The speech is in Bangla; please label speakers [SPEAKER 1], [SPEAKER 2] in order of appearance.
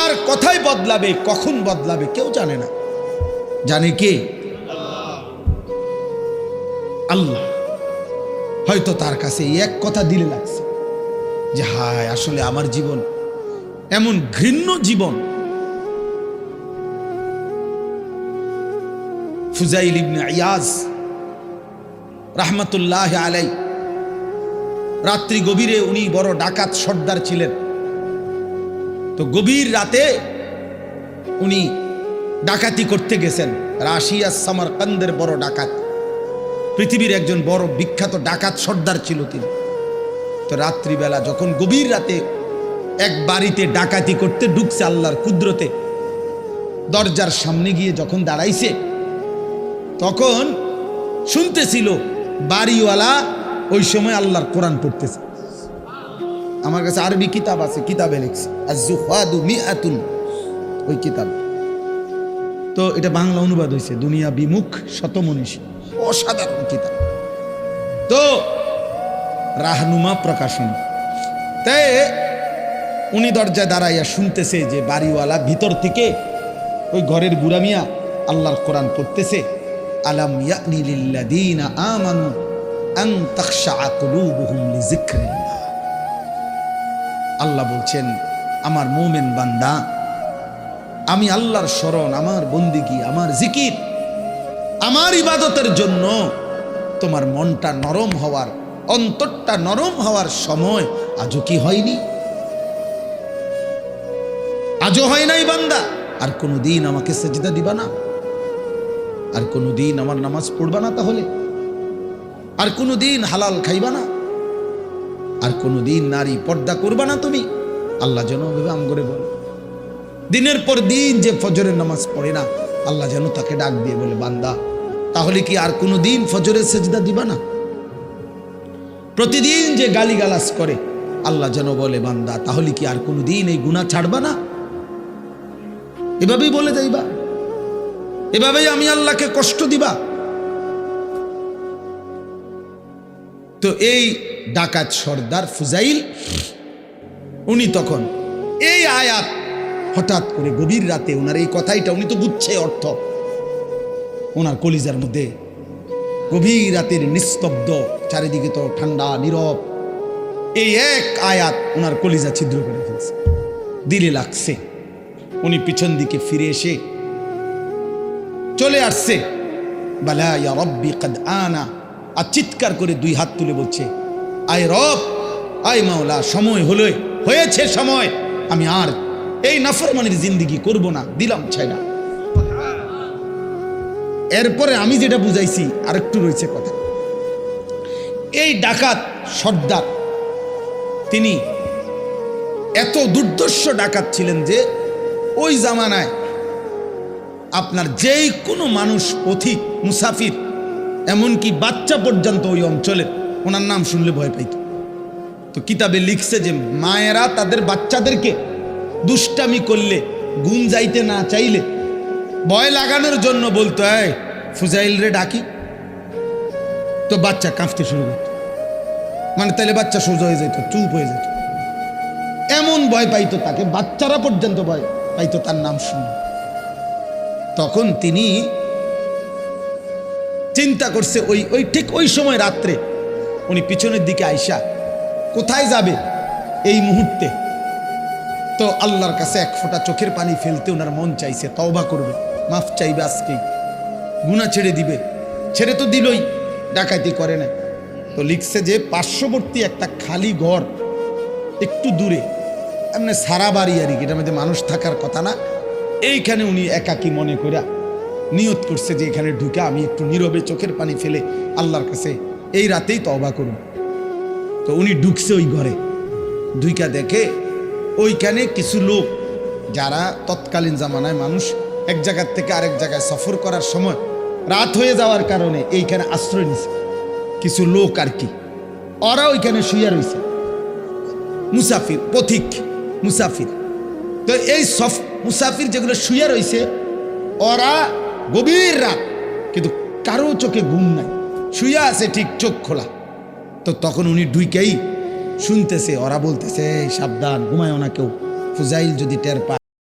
[SPEAKER 1] কার কথাই বদলাবে, কখন বদলাবে কেউ জানে না। জানে কে? আল্লাহ। হয়তো তার কাছে এক কথা দিলে লাগছে যে হায় আসলে আমার জীবন এমন ঘৃণ্য জীবন। ফুজাইল ইবনে ইয়াজ রাহমাতুল্লাহ আলাইহি রাত্রি গভীরে, উনি বড় ডাকাত সর্দার ছিলেন। তো গভীর রাতে উনি ডাকাতি করতে গেছেন। রাশিয়া সামারকান্দের বড় ডাকাত, পৃথিবীর একজন বড় বিখ্যাত ডাকাত সর্দার ছিল তিনি। তো রাত্রিবেলা যখন গভীর রাতে এক বাড়িতে ডাকাতি করতে ঢুকছে আল্লাহর কুদরতে, দরজার সামনে গিয়ে যখন দাঁড়াইছে তখন শুনতেছিল বাড়িওয়ালা ওই সময় আল্লাহর কোরআন পড়তেছে। আমার কাছে আরবি কিতাব আছে, কিতাবে লিখছে আজ-জুহাদু মিআতুন, ওই কিতাব। তো এটা বাংলা অনুবাদ হয়েছে দুনিয়া বিমুখ শতমনীষী, অসাধারণ কিতাব। তো রাহনুমা প্রকাশনী। তাই উনি দরজায় দাঁড়াইয়া শুনতেছে যে বাড়িওয়ালা ভিতর থেকে ওই ঘরের বুড়া মিয়া আল্লাহর কোরআন পড়তেছে। আলাম ইয়ানি লিল্লাযীনা আমানু আন তাখশা কুলুবুহুম লিযিকরিল্লাহ। আল্লাহ বলছেন, আমার মুমিন বান্দা, আমি আল্লাহর শরণ, আমার বন্দিগি, আমার জিকির, আমার ইবাদতের জন্য তোমার মনটা নরম হওয়ার, অন্তরটা নরম হওয়ার সময় আজও কি হয়নি? আজও হয় নাই বান্দা? আর কোনোদিন আমাকে সেজদা দিবা না? আর কোনোদিন আমার নামাজ পড়বা না? তাহলে আর কোনোদিন হালাল খাইবা না? আর কোনোদিন নারী পর্দা করবা না তুমি? আল্লাহ যেন আমগরে বলে, দিনের পর দিন যে ফজরের নামাজ পড়ে না, আল্লাহ যেন তাকে ডাক দিয়ে বলে, বান্দা তাহলে কি আর কোনোদিন ফজরের সেজদা দিবা না? প্রতিদিন যে গালিগালাজ করে, আল্লাহ যেন বলে, বান্দা তাহলে কি আর কোনোদিন এই গুনাহ ছাড়বা না? এভাবেই বলে যাইবা, এভাবেই আমি আল্লাহকে কষ্ট দিবা। তো এই ডাকাত সর্দার ফুজাইল, উনি তখন এই আয়াত হঠাৎ করে গভীর রাতে, ওনার এই কথাইটা উনি তো বুঝছে অর্থ, ওনার কলিজার মধ্যে গভীর রাতের নিস্তব্ধ, চারিদিকে তো ঠান্ডা নীরব, এই এক আয়াত ওনার কলিজা ছিদ্র করে ফেলছে, দিলে লাগছে। উনি পিছন দিকে ফিরে এসে চলে আসছে, বালা ইয়া রব্বি কদ আনা, আর চিৎকার করে দুই হাত তুলে বলছে, আয় রব, আয় মাওলা, সময় হলো, হয়েছে সময়, আমি আর এই নাফরমানির জিন্দেগি করব না, দিলাম ছাইড়া। এরপরে আমি যেটা বুঝাইছি আরেকটু রয়েছে কথা। এই ডাকাত সর্দার তিনি এত দুর্ধর্ষ ডাকাত ছিলেন যে ওই জামানায় আপনার যেই কোনো মানুষ, পথিক, মুসাফির, এমনকি বাচ্চা পর্যন্ত ওই অঞ্চলে ওনার নাম শুনলে ভয় পাইত। তো কিতাবে লিখছে যে মায়েরা তাদের বাচ্চাদেরকে দুষ্টামি করলে, ঘুম যাইতে না চাইলে ভয় লাগানোর জন্য বলতো, এই ফুজাইল রে ডাকি, তো বাচ্চা কাঁপতে শুরু করত, মানে তাইলে বাচ্চা সোজা হয়ে যেত, চুপ হয়ে যেত, এমন ভয় পাইতো তাকে, বাচ্চারা পর্যন্ত ভয় পাইতো তার নাম শুনে। তখন তিনি চিন্তা করছে, ওই ঠিক ওই সময় রাত্রে উনি পিছনের দিকে আইসা কোথায় যাবে এই মুহূর্তে, তো আল্লাহর কাছে এক ফোঁটা চোখের পানি ফেলতে ওনার মন চাইছে, তওবা করবে, মাফ চাইবে, আজকেই গুনাহ ছেড়ে দিবে। ছেড়ে তো দিলই, ডাকাতি করে না। তো লিখছে যে পার্শ্ববর্তী একটা খালি ঘর একটু দূরে, এমনি সারা বাড়ি আর কি, এটার মধ্যে মানুষ থাকার কথা না, এইখানে উনি একাকী মনে করে নিয়ত করছে যে এখানে ঢুকে আমি একটু নীরবে চোখের পানি ফেলে আল্লাহর কাছে এই রাতেই তওবা করব। তো উনি ঢুকছে ওই ঘরে, ঢুইকা দেখে ওইখানে কিছু লোক, যারা তৎকালীন জামানায় মানুষ এক জায়গার থেকে আরেক জায়গায় সফর করার সময় রাত হয়ে যাওয়ার কারণে এইখানে আশ্রয় নিছে কিছু লোক আর কি, ওরা ওইখানে শুয়ে রয়েছে, মুসাফির, পথিক মুসাফির। তো এই মুসাফির যেগুলো শুয়ে রয়েছে, ওরা গভীর রাত, কিন্তু কারো চোখে ঘুম নাই, শুয়ে আছে ঠিক চোখ খোলা। তো তখন উনি ঢুইকেই শুনতেছে, ওরা বলতেছে, সাবধান, ঘুমায় না কেউ, ফুজাইল যদি টের পায়